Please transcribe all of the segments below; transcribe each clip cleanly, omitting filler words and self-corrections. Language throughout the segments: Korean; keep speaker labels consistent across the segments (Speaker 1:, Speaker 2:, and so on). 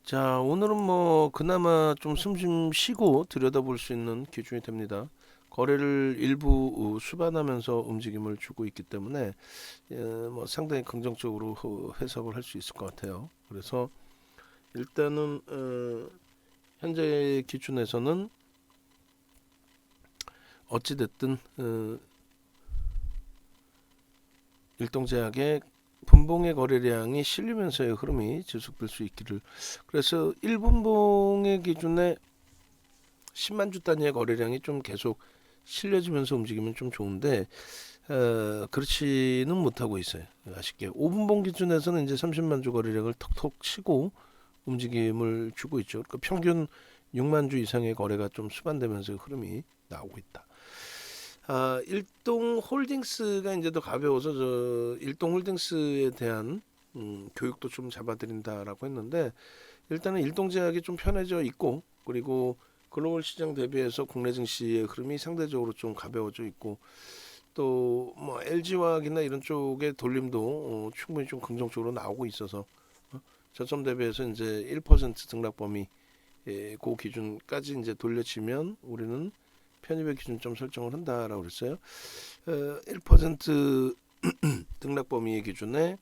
Speaker 1: 자, 오늘은 뭐 그나마 좀 숨 좀 쉬고 들여다볼 수 있는 기준이 됩니다. 거래를 일부 수반하면서 움직임을 주고 있기 때문에 뭐 상당히 긍정적으로 해석을 할 수 있을 것 같아요. 그래서 일단은 현재 기준에서는 어찌 됐든 일동제약의 분봉의 거래량이 실리면서의 흐름이 지속될 수 있기를. 그래서 1분봉의 기준에 10만 주 단위의 거래량이 좀 계속 실려지면서 움직이면 좀 좋은데 그렇지는 못하고 있어요. 아쉽게 5분봉 기준에서는 이제 30만 주 거래량을 턱턱 치고 움직임을 주고 있죠. 그러니까 평균 6만 주 이상의 거래가 좀 수반되면서 흐름이 나오고 있다. 일동 홀딩스가 이제 더 가벼워서 일동 홀딩스에 대한 교육도 좀 잡아드린다라고 했는데, 일단은 일동제약이 좀 편해져 있고, 그리고 글로벌 시장 대비해서 국내 증시의 흐름이 상대적으로 좀 가벼워져 있고, 또 뭐 LG화학이나 이런 쪽의 돌림도 충분히 좀 긍정적으로 나오고 있어서 저점 대비해서 이제 1% 등락 범위 그 기준까지 이제 돌려치면 우리는 편입의 기준점 설정을 한다라고 그랬어요. 1% 등락 범위의 기준에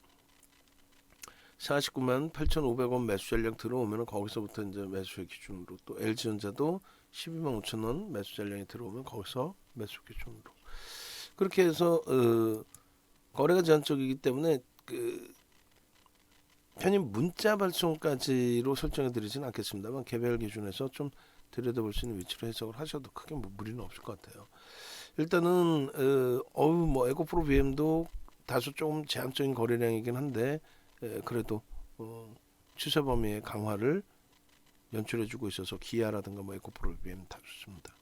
Speaker 1: 49만 8,500원 매수 전량 들어오면 거기서부터 이제 매수의 기준으로, 또 LG전자도 12만 5천 원 매수 전량이 들어오면 거기서 매수 기준으로, 그렇게 해서 거래가 제한적이기 때문에 편입 문자 발송까지로 설정해 드리지는 않겠습니다만, 개별 기준에서 좀 들여다볼 수 있는 위치로 해석을 하셔도 크게 뭐 무리는 없을 것 같아요. 일단은 뭐 에코프로 BM도 다소 조금 제한적인 거래량이긴 한데 그래도 추세 범위의 강화를 연출해주고 있어서 기아라든가 뭐 에코프로 BM 다 좋습니다.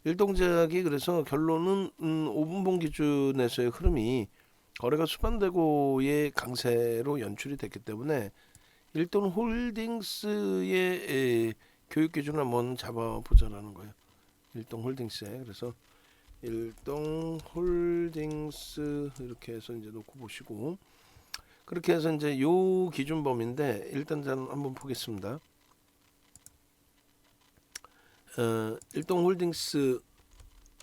Speaker 1: 일동제약이 그래서 결론은 5분봉 기준에서의 흐름이 거래가 수반되고의 강세로 연출이 됐기 때문에 일동 홀딩스의 교육 기준을 한번 잡아보자라는 거예요. 일동 홀딩스에. 그래서 일동 홀딩스 이렇게 해서 이제 놓고 보시고, 그렇게 해서 이제 요 기준 범위인데, 일단 저는 한번 보겠습니다. 일동 홀딩스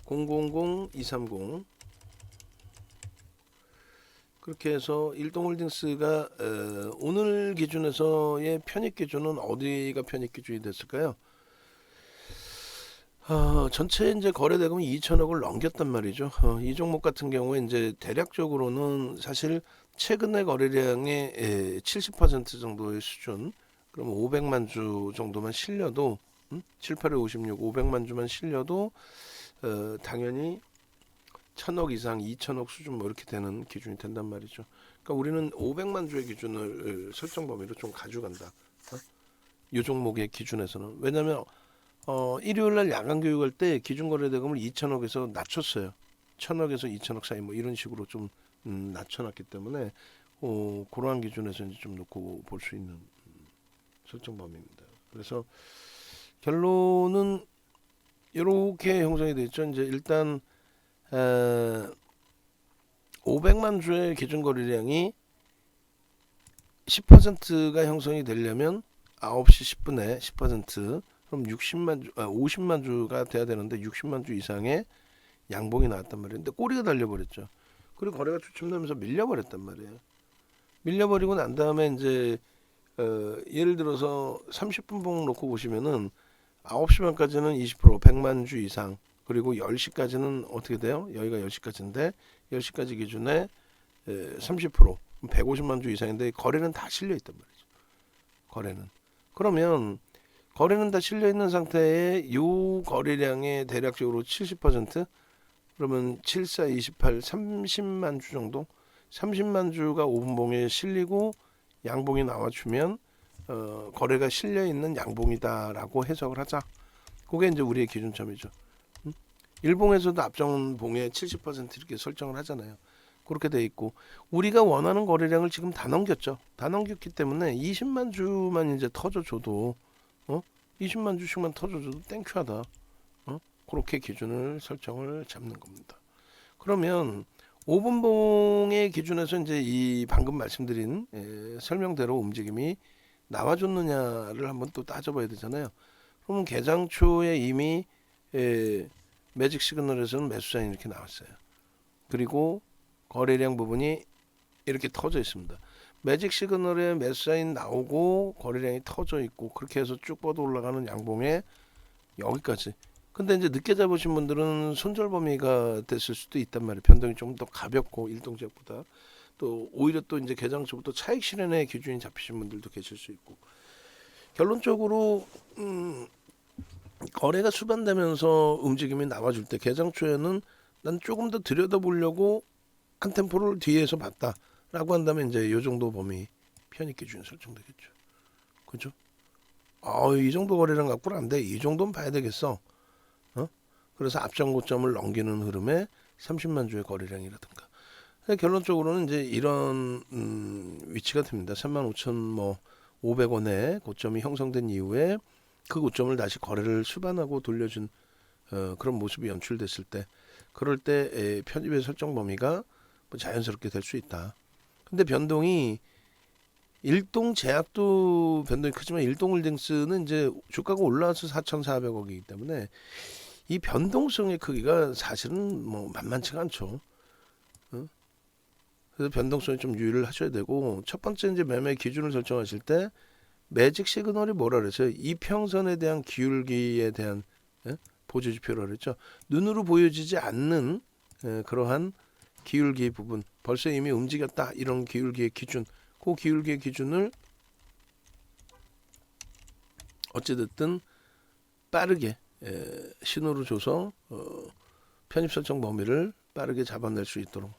Speaker 1: 000230, 그렇게 해서 일동홀딩스가 오늘 기준에서의 편입 기준은 어디가 편입 기준이 됐을까요? 전체 이제 거래 대금이 2천억을 넘겼단 말이죠. 이 종목 같은 경우에 이제 대략적으로는 사실 최근의 거래량의 70% 정도의 수준, 그럼 500만 주 정도만 실려도 7, 8에 56, 500만 주만 실려도 당연히 1,000억 이상, 2천억 수준 뭐 이렇게 되는 기준이 된단 말이죠. 그러니까 우리는 500만 주의 기준을 설정 범위로 좀 가져간다. 이 종목의 기준에서는. 왜냐하면 일요일 날 야간 교육할 때 기준 거래 대금을 2천억에서 낮췄어요. 1,000억에서 2천억 사이 뭐 이런 식으로 좀 낮춰놨기 때문에 그러한 기준에서 이제 좀 놓고 볼 수 있는 설정 범위입니다. 그래서 결론은 이렇게 형성이 되죠. 이제 일단 500만 주의 기준 거래량이 10%가 형성이 되려면 9시 10분에 10%, 그럼 50만 주가 돼야 되는데 60만 주 이상의 양봉이 나왔단 말이에요. 근데 꼬리가 달려버렸죠. 그리고 거래가 주춤되면서 밀려버렸단 말이에요. 밀려버리고 난 다음에 이제 예를 들어서 30분 봉 놓고 보시면은 9시 반까지는 20%, 100만 주 이상, 그리고 10시까지는 어떻게 돼요? 여기가 10시까지인데 10시까지 기준에 30%, 150만 주 이상인데 거래는 다 실려 있단 말이죠. 거래는. 그러면 거래는 다 실려 있는 상태에 요 거래량의 대략적으로 70%, 그러면 7, 4, 28, 30만 주 정도, 30만 주가 5분봉에 실리고 양봉이 나와주면 거래가 실려 있는 양봉이다라고 해석을 하자. 그게 이제 우리의 기준점이죠. 일봉에서도 앞전봉에 70% 이렇게 설정을 하잖아요. 그렇게 돼 있고, 우리가 원하는 거래량을 지금 다 넘겼죠. 다 넘겼기 때문에 20만 주만 이제 터져줘도 20만 주씩만 터져줘도 땡큐하다. 그렇게 기준을 설정을 잡는 겁니다. 그러면 5분봉의 기준에서 이제 이 방금 말씀드린 설명대로 움직임이 나와줬느냐를 한번 또 따져봐야 되잖아요. 그러면 개장 초에 이미 매직 시그널에서는 매수 사인이 이렇게 나왔어요. 그리고 거래량 부분이 이렇게 터져 있습니다. 매직 시그널에 매수 사인 나오고 거래량이 터져 있고 그렇게 해서 쭉 뻗어 올라가는 양봉에 여기까지. 근데 이제 늦게 잡으신 분들은 손절 범위가 됐을 수도 있단 말이에요. 변동이 좀 더 가볍고 일동작보다 또 오히려 또 이제 개장 초부터 차익 실현의 기준이 잡히신 분들도 계실 수 있고 결론적으로 거래가 수반되면서 움직임이 나와줄 때 개장 초에는 난 조금 더 들여다보려고 한 템포를 뒤에서 봤다라고 한다면 이제 이 정도 범위 편입 기준이 설정되겠죠. 그죠? 이 정도 거래량 갖고는 안 돼. 이 정도는 봐야 되겠어. 그래서 앞전 고점을 넘기는 흐름에 30만 주의 거래량이라든가. 결론적으로는 이제 이런 위치가 됩니다. 35,500원에 고점이 형성된 이후에 그 고점을 다시 거래를 수반하고 돌려준 그런 모습이 연출됐을 때 그럴 때 편입의 설정 범위가 뭐 자연스럽게 될 수 있다. 근데 변동이 일동 제약도 변동이 크지만 일동홀딩스는 이제 주가가 올라와서 4,400억이기 때문에 이 변동성의 크기가 사실은 뭐 만만치가 않죠. 그래서 변동성이 좀 유의를 하셔야 되고 첫 번째 이제 매매 기준을 설정하실 때 매직 시그널이 뭐라 그랬어요? 이평선에 대한 기울기에 대한 보조 지표라 그랬죠. 눈으로 보여지지 않는 그러한 기울기 부분 벌써 이미 움직였다 이런 기울기의 기준 그 기울기의 기준을 어찌됐든 빠르게 신호를 줘서 편입 설정 범위를 빠르게 잡아낼 수 있도록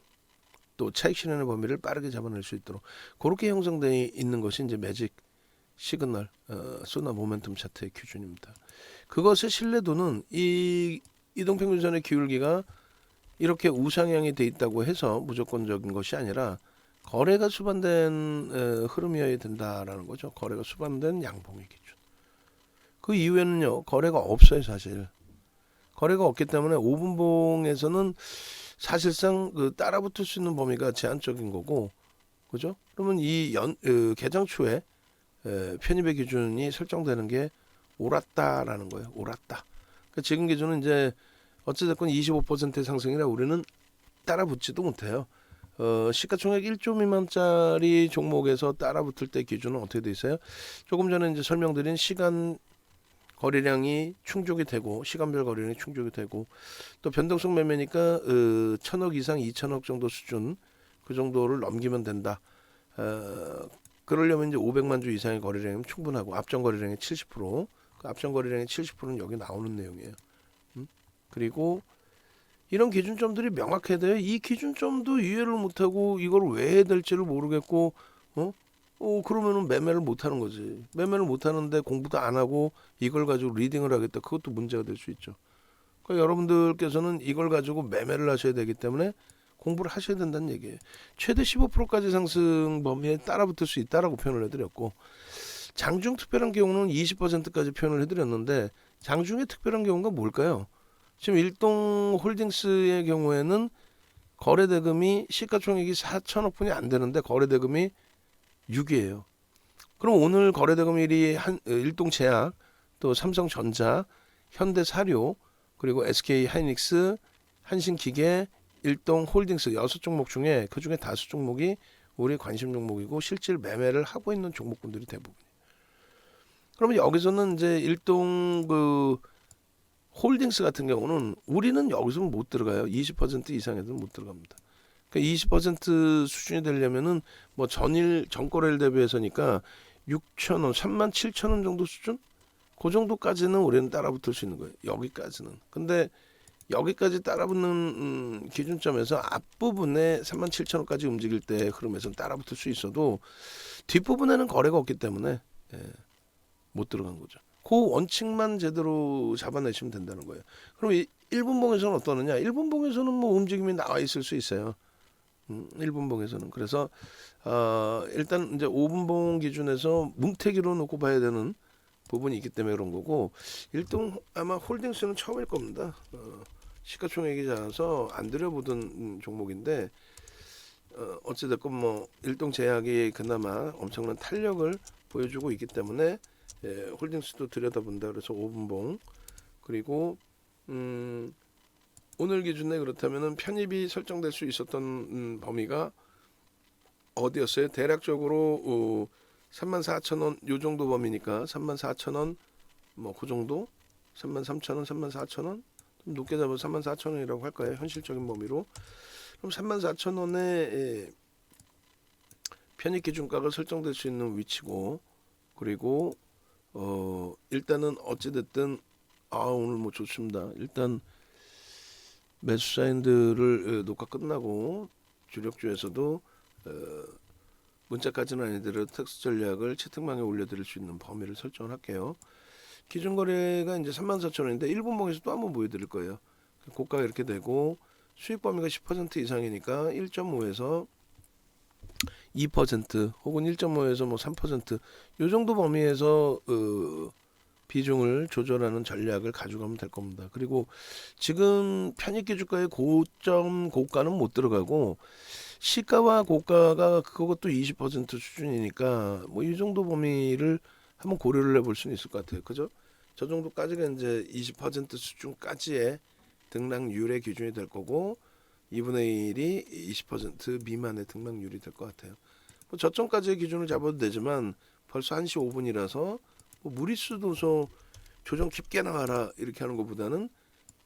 Speaker 1: 또 차익 실현의 범위를 빠르게 잡아낼 수 있도록 그렇게 형성되어 있는 것이 이제 매직 시그널 소나 모멘텀 차트의 기준입니다. 그것의 신뢰도는 이 이동평균선의 기울기가 이렇게 우상향이 돼 있다고 해서 무조건적인 것이 아니라 거래가 수반된 흐름이어야 된다라는 거죠. 거래가 수반된 양봉의 기준. 그 이후에는요 거래가 없어요 사실. 거래가 없기 때문에 5분봉에서는 사실상 그 따라붙을 수 있는 범위가 제한적인 거고, 그죠? 그러면 이 개장 초에 편입의 기준이 설정되는 게 옳았다라는 거예요. 옳았다. 그러니까 지금 기준은 이제 어찌됐건 25%의 상승이라 우리는 따라붙지도 못해요. 시가총액 1조 미만짜리 종목에서 따라붙을 때 기준은 어떻게 돼 있어요? 조금 전에 이제 설명드린 시간 거래량이 충족이 되고 시간별 거래량이 충족이 되고 또 변동성 매매니까 1,000억 이상 2,000억 정도 수준 그 정도를 넘기면 된다. 그러려면 이제 500만 주 이상의 거래량이면 충분하고 앞전 거래량의 70%, 그 앞전 거래량의 70%는 여기 나오는 내용이에요. 그리고 이런 기준점들이 명확해야 돼요. 이 기준점도 이해를 못하고 이걸 왜 해야 될지를 모르겠고 그러면은 매매를 못하는 거지. 매매를 못하는데 공부도 안 하고 이걸 가지고 리딩을 하겠다. 그것도 문제가 될 수 있죠. 그러니까 여러분들께서는 이걸 가지고 매매를 하셔야 되기 때문에 공부를 하셔야 된다는 얘기예요. 최대 15%까지 상승 범위에 따라붙을 수 있다라고 표현을 해드렸고 장중 특별한 경우는 20%까지 표현을 해드렸는데 장중의 특별한 경우가 뭘까요? 지금 일동 홀딩스의 경우에는 거래대금이 시가총액이 4천억 분이 안 되는데 거래대금이 6이에요. 그럼 오늘 거래대금일이 일동제약, 또 삼성전자, 현대사료, 그리고 SK하이닉스, 한신기계, 일동홀딩스 6종목 중에 그중에 5종목이 우리 관심 종목이고 실질 매매를 하고 있는 종목군들이 대부분이에요. 그러면 여기서는 이제 일동 홀딩스 같은 경우는 우리는 여기서는 못 들어가요. 20% 이상에서는 못 들어갑니다. 그러니까 20% 수준이 되려면은 뭐 전거래일 대비해서니까 6,000원, 37,000원 정도 수준? 그 정도까지는 우리는 따라붙을 수 있는 거예요. 여기까지는. 근데 여기까지 따라붙는 기준점에서 앞부분에 37,000원까지 움직일 때 흐름에서는 따라붙을 수 있어도 뒷부분에는 거래가 없기 때문에 못 들어간 거죠. 그 원칙만 제대로 잡아내시면 된다는 거예요. 그럼 1분봉에서는 어떠느냐? 1분봉에서는 뭐 움직임이 나와 있을 수 있어요. 1분봉에서는. 그래서 일단 이제 5분봉 기준에서 뭉태기로 놓고 봐야 되는 부분이 있기 때문에 그런 거고 일동 아마 홀딩스는 처음일 겁니다. 시가총액이 작아서 안 들여보던 종목인데 어찌됐건 뭐 일동제약이 그나마 엄청난 탄력을 보여주고 있기 때문에 홀딩스도 들여다본다. 그래서 5분봉 그리고 오늘 기준에 그렇다면은 편입이 설정될 수 있었던 범위가 어디였어요? 대략적으로 34,000원 요 정도 범위니까 34,000원 뭐 그 정도 33,000원 34,000원 좀 높게 잡아서 34,000원이라고 할까요? 현실적인 범위로. 그럼 34,000원에 편입 기준가가 설정될 수 있는 위치고 그리고 일단은 어찌됐든 오늘 뭐 좋습니다. 일단 매수 사인들을 녹화 끝나고 주력주에서도 문자까지는 아니더라도 텍스트 전략을 채팅방에 올려드릴 수 있는 범위를 설정을 할게요. 기준 거래가 이제 34,000원인데 1분봉에서 또 한번 보여드릴 거예요. 고가가 이렇게 되고 수익 범위가 10% 이상이니까 1.5에서 2% 혹은 1.5에서 뭐 3%, 요 정도 범위에서 비중을 조절하는 전략을 가져가면 될 겁니다. 그리고 지금 편입 주가의 고점 고가는 못 들어가고 시가와 고가가 그것도 20% 수준이니까 뭐 이 정도 범위를 한번 고려를 해볼 수는 있을 것 같아요. 그죠? 저 정도까지가 이제 20% 수준까지의 등락률의 기준이 될 거고 2분의 1이 20% 미만의 등락률이 될 것 같아요. 뭐 저점까지의 기준을 잡아도 되지만 벌써 1시 5분이라서 뭐 무리수 도소 조정 깊게 나가라 이렇게 하는 것보다는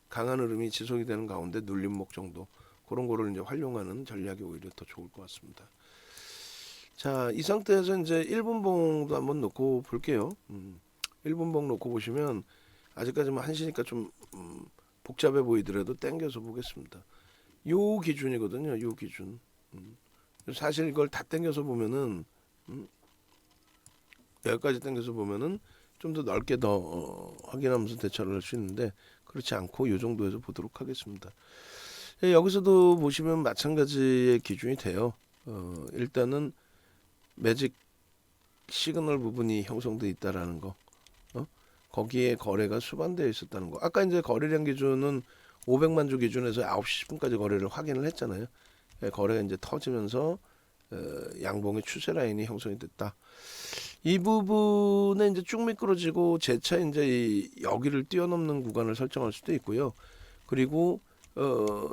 Speaker 1: 강한 흐름이 지속이 되는 가운데 눌림목 정도 그런 거를 이제 활용하는 전략이 오히려 더 좋을 것 같습니다. 자, 이 상태에서 이제 1분봉도 한번 놓고 볼게요. 1분봉 놓고 보시면 아직까지 뭐 1시니까 좀 복잡해 보이더라도 땡겨서 보겠습니다. 요 기준이거든요. 요 기준. 사실 이걸 다 땡겨서 보면은 여기까지 땡겨서 보면은 좀 더 넓게 더 확인하면서 대처를 할 수 있는데 그렇지 않고 요 정도에서 보도록 하겠습니다. 여기서도 보시면 마찬가지의 기준이 돼요. 일단은 매직 시그널 부분이 형성돼 있다라는 거. 거기에 거래가 수반되어 있었다는 거. 아까 이제 거래량 기준은 500만 주 기준에서 9시 10분까지 거래를 확인을 했잖아요. 거래가 이제 터지면서 양봉의 추세 라인이 형성이 됐다. 이 부분에 이제 쭉 미끄러지고 재차 이제 여기를 뛰어넘는 구간을 설정할 수도 있고요. 그리고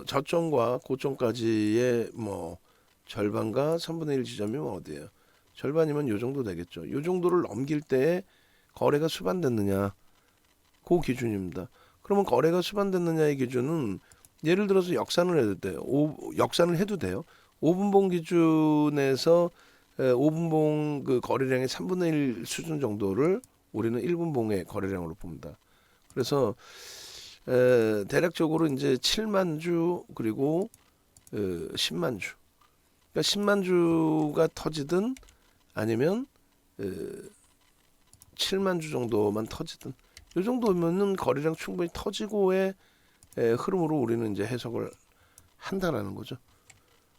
Speaker 1: 저점과 고점까지의 뭐 절반과 3분의 1 지점이면 어디예요? 절반이면 요 정도 되겠죠. 요 정도를 넘길 때 거래가 수반됐느냐, 그 기준입니다. 그러면 거래가 수반됐느냐의 기준은 예를 들어서 역산을 해도 돼요. 역산을 해도 돼요. 5분봉 기준에서 5분봉 그 거래량의 3분의 1 수준 정도를 우리는 1분봉의 거래량으로 봅니다. 그래서 대략적으로 이제 7만 주 그리고 10만 주. 그러니까 10만 주가 터지든 아니면 7만 주 정도만 터지든 이 정도면은 거래량 충분히 터지고의 흐름으로 우리는 이제 해석을 한다라는 거죠.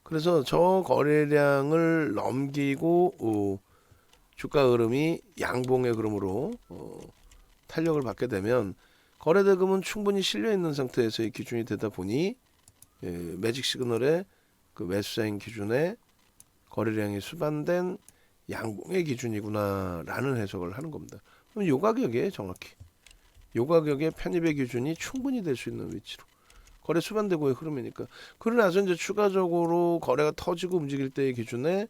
Speaker 1: 그래서 저 거래량을 넘기고 주가 흐름이 양봉의 흐름으로 탄력을 받게 되면 거래대금은 충분히 실려 있는 상태에서의 기준이 되다 보니 매직 시그널의 그 매수사인 기준에 거래량이 수반된 양봉의 기준이구나라는 해석을 하는 겁니다. 그럼 요 가격에 정확히 요 가격의 편입의 기준이 충분히 될 수 있는 위치로 거래 수반되고의 흐름이니까. 그러나서 이제 추가적으로 거래가 터지고 움직일 때의 기준에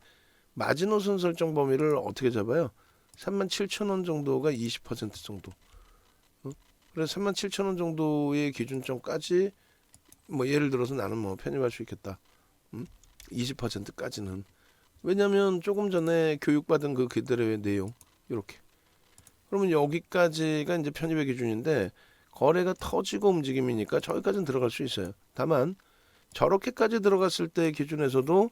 Speaker 1: 마지노선 설정 범위를 어떻게 잡아요? 37,000원 정도가 20% 정도. 그래서 37,000원 정도의 기준점까지 뭐 예를 들어서 나는 뭐 편입할 수 있겠다. 20%까지는. 왜냐하면 조금 전에 교육받은 그 그들의 내용 이렇게. 그러면 여기까지가 이제 편입의 기준인데 거래가 터지고 움직임이니까 저기까지는 들어갈 수 있어요. 다만 저렇게까지 들어갔을 때 기준에서도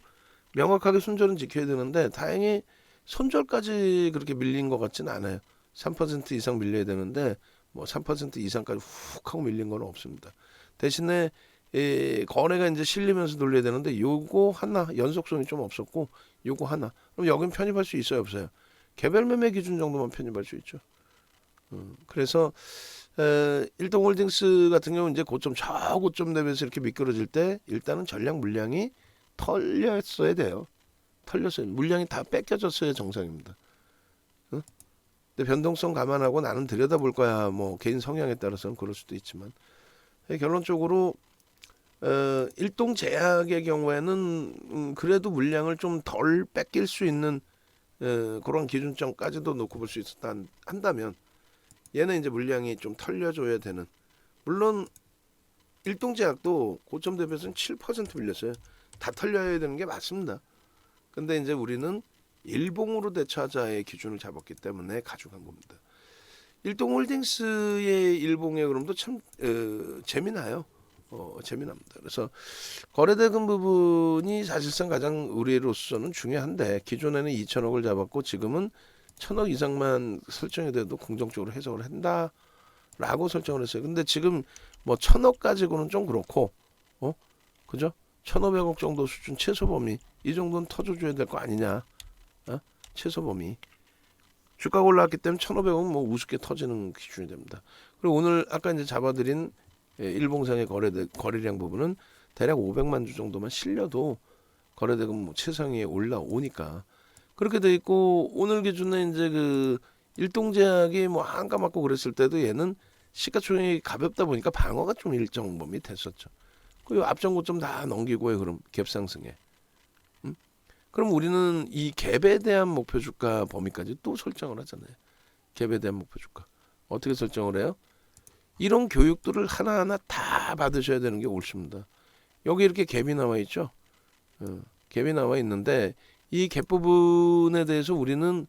Speaker 1: 명확하게 손절은 지켜야 되는데 다행히 손절까지 그렇게 밀린 것 같지는 않아요. 3% 이상 밀려야 되는데 뭐 3% 이상까지 훅 하고 밀린 건 없습니다. 대신에 거래가 이제 실리면서 돌려야 되는데 요거 하나 연속성이 좀 없었고 요거 하나. 그럼 여긴 편입할 수 있어요, 없어요? 개별 매매 기준 정도만 편입할 수 있죠. 그래서 일동홀딩스 같은 경우는 이제 고점 저고점 대비해서 이렇게 미끄러질 때 일단은 전량 물량이 털렸어야 돼요. 털렸어요. 물량이 다 뺏겨졌어야 정상입니다. 근데 변동성 감안하고 나는 들여다볼 거야. 뭐 개인 성향에 따라서는 그럴 수도 있지만 결론적으로 일동 제약의 경우에는 그래도 물량을 좀 덜 뺏길 수 있는 그런 기준점까지도 놓고 볼 수 있었다 한다면 얘는 이제 물량이 좀 털려줘야 되는. 물론 일동 제약도 고점 대비해서는 7% 밀렸어요. 다 털려야 되는 게 맞습니다. 근데 이제 우리는 일봉으로 대처하자의 기준을 잡았기 때문에 가져간 겁니다. 일동홀딩스의 일봉의 흐름도 참 재미나요. 재미납니다. 그래서 거래대금 부분이 사실상 가장 우리로서는 중요한데 기존에는 2천억을 잡았고 지금은 1,000억 이상만 설정이 돼도 긍정적으로 해석을 한다라고 설정을 했어요. 근데 지금 뭐 1,000억 가지고는 좀 그렇고, 그죠? 1,500억 정도 수준 최소 범위 이 정도는 터져줘야 될 거 아니냐? 최소 범위. 주가가 올라왔기 때문에 1,500원 뭐 우습게 터지는 기준이 됩니다. 그리고 오늘 아까 이제 잡아드린 일봉상의 거래량 부분은 대략 500만 주 정도만 실려도 거래대금 뭐 최상위에 올라오니까 그렇게 돼 있고 오늘 기준에 이제 그 일동제약이 뭐 한가 맞고 그랬을 때도 얘는 시가총액이 가볍다 보니까 방어가 좀 일정 범위 됐었죠. 그리고 앞전 고점 다 넘기고요. 그럼 갭 상승에. 그럼 우리는 이 갭에 대한 목표 주가 범위까지 또 설정을 하잖아요. 갭에 대한 목표 주가. 어떻게 설정을 해요? 이런 교육들을 하나하나 다 받으셔야 되는 게 옳습니다. 여기 이렇게 갭이 나와 있죠. 갭이 나와 있는데 이 갭 부분에 대해서 우리는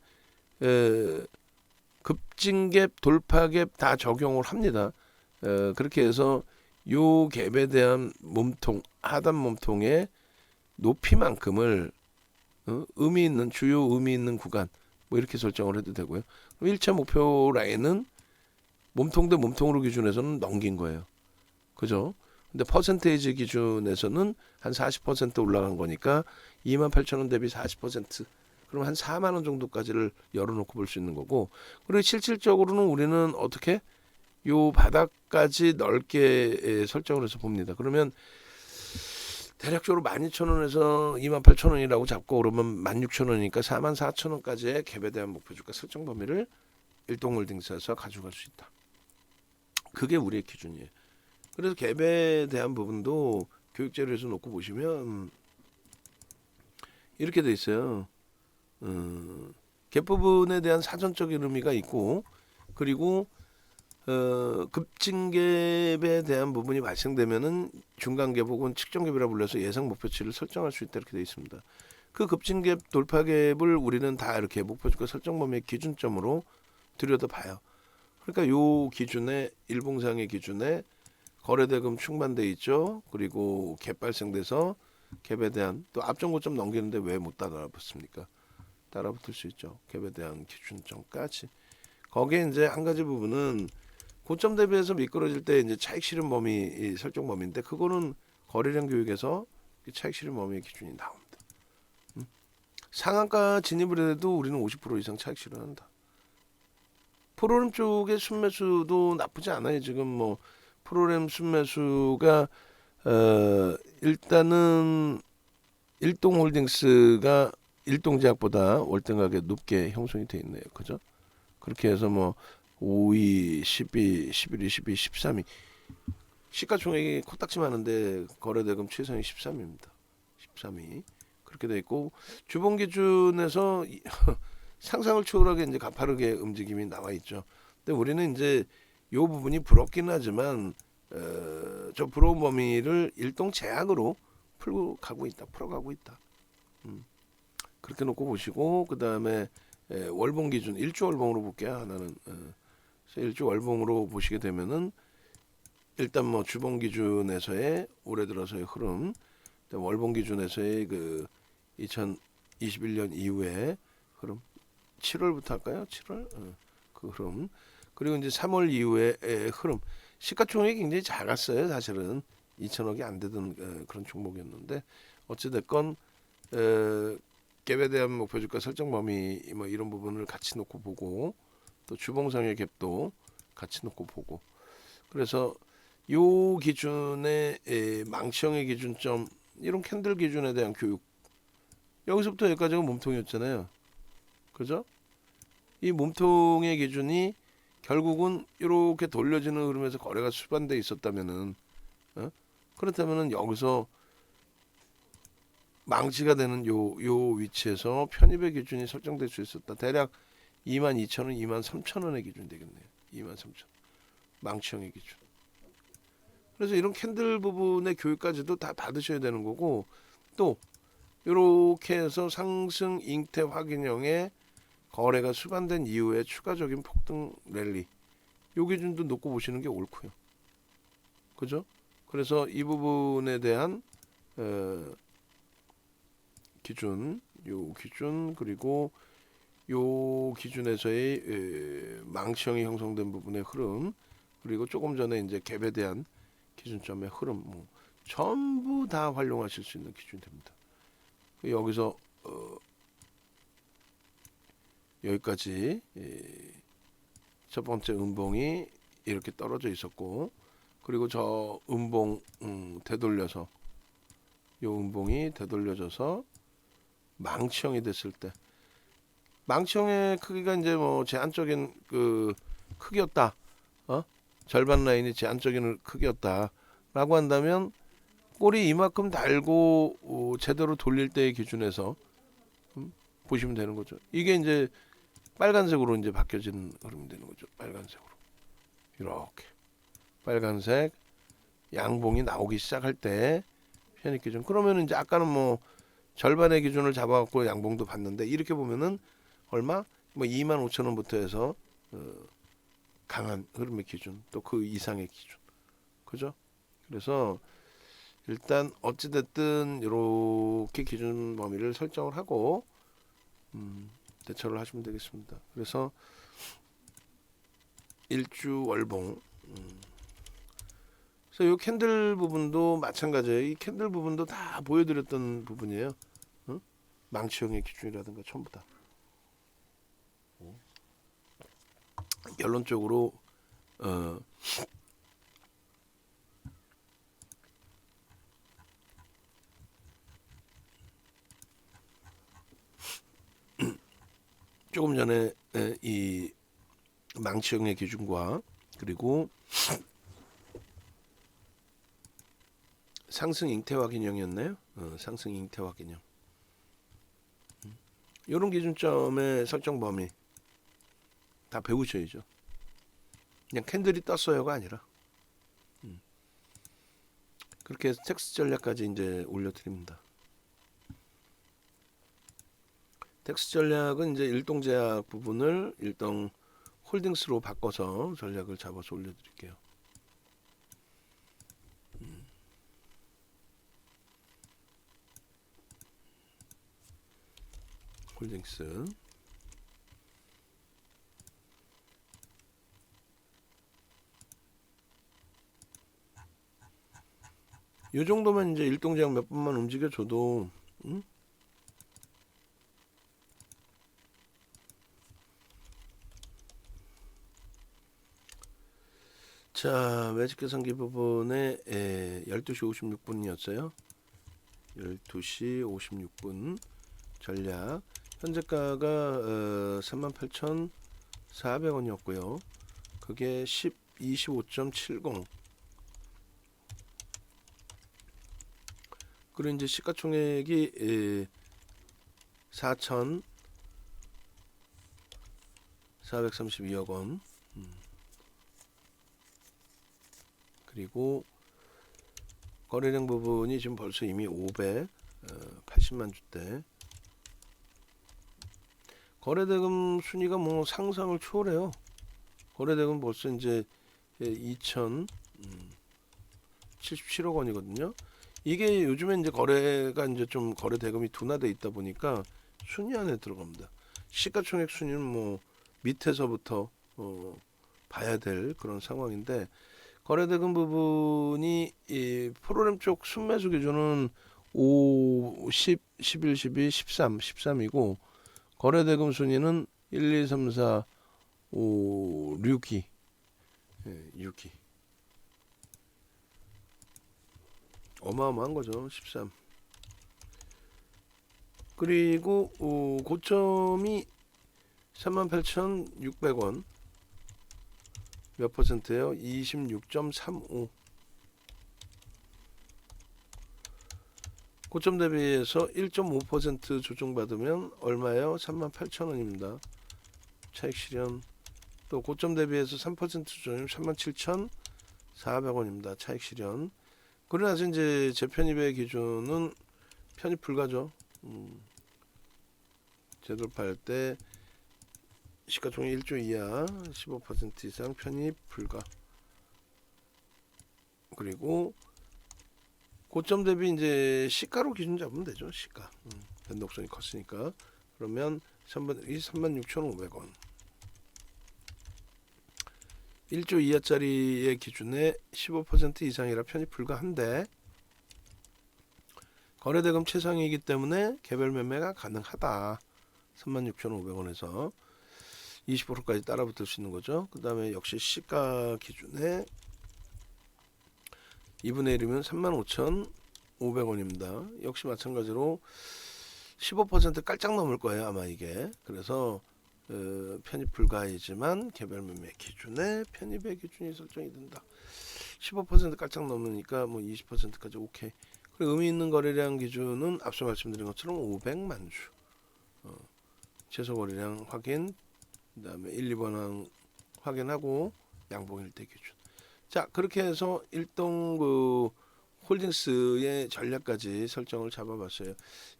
Speaker 1: 급진갭, 돌파갭 다 적용을 합니다. 그렇게 해서 요 갭에 대한 몸통, 하단 몸통의 높이만큼을 의미 있는 주요 의미 있는 구간 뭐 이렇게 설정을 해도 되고요. 1차 목표 라인은 몸통 대 몸통으로 기준해서는 넘긴 거예요. 그죠? 근데 퍼센테이지 기준에서는 한 40% 올라간 거니까 28,000원 대비 40% 그럼 한 4만 원 정도까지를 열어놓고 볼 수 있는 거고 그리고 실질적으로는 우리는 어떻게 요 바닥까지 넓게 설정을 해서 봅니다. 그러면 대략적으로 12,000원에서 28,000원이라고 잡고 그러면 16,000원이니까 44,000원까지의 갭에 대한 목표 주가 설정 범위를 일동홀딩스에서 가져갈 수 있다. 그게 우리의 기준이에요. 그래서 갭에 대한 부분도 교육자료에서 놓고 보시면 이렇게 돼 있어요. 갭 부분에 대한 사전적인 의미가 있고 그리고 급진갭에 대한 부분이 발생되면은 중간갭 혹은 측정갭이라 불려서 예상 목표치를 설정할 수 있다 이렇게 되어 있습니다. 그 급진갭 돌파갭을 우리는 다 이렇게 목표주가 설정 범위의 기준점으로 들여다봐요. 그러니까 요 기준에 일봉상의 기준에 거래대금 충만돼 있죠. 그리고 갭 발생돼서 갭에 대한 또 앞전 고점 넘기는데 왜 못 따라붙습니까? 따라붙을 수 있죠. 갭에 대한 기준점까지. 거기에 이제 한 가지 부분은 고점 대비해서 미끄러질 때 이제 차익 실현 범위 설정 범위인데 그거는 거래량 교육에서 차익 실현 범위의 기준이 나옵니다. 상한가 진입을 해도 우리는 50% 이상 차익 실현한다. 프로그램 쪽의 순매수도 나쁘지 않아요. 지금 뭐 프로그램 순매수가 일단은 일동홀딩스가 일동제약보다 월등하게 높게 형성이 돼 있네요. 그죠? 그렇게 해서 뭐 5위, 10위, 11위, 12위, 13위 시가총액이 코딱지 많은데 거래대금 최상위 13위입니다. 13위 그렇게 돼 있고 주봉 기준에서 상상을 초월하게 이제 가파르게 움직임이 나와 있죠. 근데 우리는 이제 요 부분이 부럽긴 하지만 저 부러운 범위를 일동 제약으로 풀어가고 있다. 그렇게 놓고 보시고 그 다음에 월봉 기준 일주 월봉으로 볼게요. 하나는 일주 월봉으로 보시게 되면은 일단 뭐 주봉 기준에서의 올해 들어서의 흐름, 월봉 기준에서의 그 2021년 이후에 흐름, 7월부터 할까요? 7월 그 흐름 그리고 이제 3월 이후의 흐름 시가총액이 굉장히 작았어요. 사실은 2천억이 안 되던 그런 종목이었는데 어찌됐건 갭에 대한 목표 주가 설정 범위 뭐 이런 부분을 같이 놓고 보고 또 주봉상의 갭도 같이 놓고 보고 그래서 요 기준의 망치형의 기준점 이런 캔들 기준에 대한 교육 여기서부터 여기까지가 몸통이었잖아요. 그죠? 이 몸통의 기준이 결국은 이렇게 돌려지는 흐름에서 거래가 수반돼 있었다면은 그렇다면은 여기서 망치가 되는 요 위치에서 편입의 기준이 설정될 수 있었다. 대략 22,000원, 23,000원의 기준 되겠네요. 23,000원. 망치형의 기준. 그래서 이런 캔들 부분의 교육까지도 다 받으셔야 되는 거고, 또 이렇게 해서 상승 잉태 확인형의 거래가 수반된 이후에 추가적인 폭등 랠리, 요 기준도 놓고 보시는 게 옳고요. 그죠? 그래서 이 부분에 대한 기준, 요 기준, 그리고 요 기준에서의 망치형이 형성된 부분의 흐름, 그리고 조금 전에 이제 갭에 대한 기준점의 흐름, 뭐 전부 다 활용하실 수 있는 기준이 됩니다. 여기서 여기까지 첫 번째 음봉이 이렇게 떨어져 있었고, 그리고 저 음봉 되돌려서 요 음봉이 되돌려져서 망치형이 됐을 때, 망치형의 크기가 이제 뭐 제한적인 그 크기였다, 절반 라인이 제한적인 크기였다라고 한다면 꼬리 이만큼 달고 제대로 돌릴 때의 기준에서 보시면 되는 거죠. 이게 이제 빨간색으로 이제 바뀌어지는 흐름이 되는 거죠. 빨간색으로 이렇게 빨간색 양봉이 나오기 시작할 때 편입 기준. 그러면 이제 아까는 뭐 절반의 기준을 잡아갖고 양봉도 봤는데, 이렇게 보면은 얼마? 뭐 25,000원부터 해서 강한 흐름의 기준, 또 그 이상의 기준, 그죠? 그래서 일단 어찌됐든 이렇게 기준 범위를 설정을 하고 대처를 하시면 되겠습니다. 그래서 일주 월봉, 그래서 이 캔들 부분도 마찬가지예요. 이 캔들 부분도 다 보여드렸던 부분이에요. 망치형의 기준이라든가 전부 다. 결론적으로 조금 전에 이 망치형의 기준과 그리고 상승 잉태 확인형이었나요? 상승 잉태 확인형. 이런 기준점의 설정 범위 다 배우셔야죠. 그냥 캔들이 떴어요가 아니라. 그렇게 해서 텍스트 전략까지 이제 올려드립니다. 텍스트 전략은 이제 일동 제약 부분을 일동 홀딩스로 바꿔서 전략을 잡아서 올려드릴게요. 홀딩스. 이 정도면 이제 일동 제약 몇 번만 움직여줘도 자, 매직 계산기 부분에 12시 56분이었어요. 12시 56분 전략 현재가가 38,400원이었고요. 그게 25.70. 그리고 이제 시가총액이 4,432억 원. 그리고 거래량 부분이 지금 벌써 이미 580만 주대. 거래대금 순위가 뭐 상상을 초월해요. 거래대금 벌써 이제 2,077억 원이거든요. 이게 요즘에 이제 거래가 이제 좀 거래대금이 둔화돼 있다 보니까 순위 안에 들어갑니다. 시가총액 순위는 뭐 밑에서부터 봐야 될 그런 상황인데, 거래대금 부분이 이 프로그램 쪽 순매수 기준은 5, 10, 11, 12, 13, 13이고 거래대금 순위는 1, 2, 3, 4, 5, 6위. 6위. 어마어마한 거죠. 13. 그리고 고점이 38,600원. 몇 퍼센트예요? 26.35. 고점 대비해서 1.5% 조정받으면 얼마예요? 38,000원입니다. 차익 실현. 또 고점 대비해서 3% 조정이면 37,400원입니다. 차익 실현. 그러나 이제 재편입의 기준은 편입 불가죠. 재돌파할 때 시가총액 1조 이하 15% 이상 편입 불가. 그리고 고점 대비 이제 시가로 기준 잡으면 되죠. 시가. 변동성이 컸으니까. 그러면 36,500원. 1조 이하짜리의 기준에 15% 이상이라 편입 불가한데 거래대금 최상이기 때문에 개별 매매가 가능하다. 36,500원에서 20%까지 따라붙을 수 있는 거죠. 그 다음에 역시 시가 기준에 2분의 1이면 35,500원입니다. 역시 마찬가지로 15% 깔짝 넘을 거예요. 아마 이게. 그래서 편입 불가이지만 개별 매매 기준에 편입의 기준이 설정이 된다. 15% 깔짝 넘으니까 뭐 20%까지 오케이. 그리고 의미 있는 거래량 기준은 앞서 말씀드린 것처럼 500만 주. 최소 거래량 확인. 그다음에 1, 2번항 확인하고 양봉일대 기준. 자, 그렇게 해서 일동 그 홀딩스의 전략까지 설정을 잡아봤어요.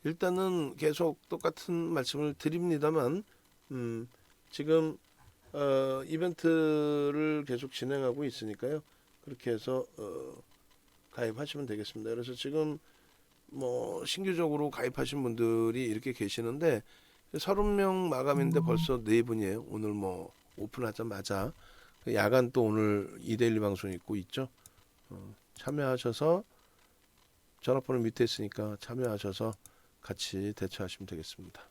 Speaker 1: 일단은 계속 똑같은 말씀을 드립니다만 지금 이벤트를 계속 진행하고 있으니까요. 그렇게 해서 가입하시면 되겠습니다. 그래서 지금 뭐 신규적으로 가입하신 분들이 이렇게 계시는데 30명 마감인데 벌써 4분이에요. 오늘 뭐 오픈하자마자 야간 또 오늘 2대1 방송 있죠. 참여하셔서 전화번호 밑에 있으니까 참여하셔서 같이 대처하시면 되겠습니다.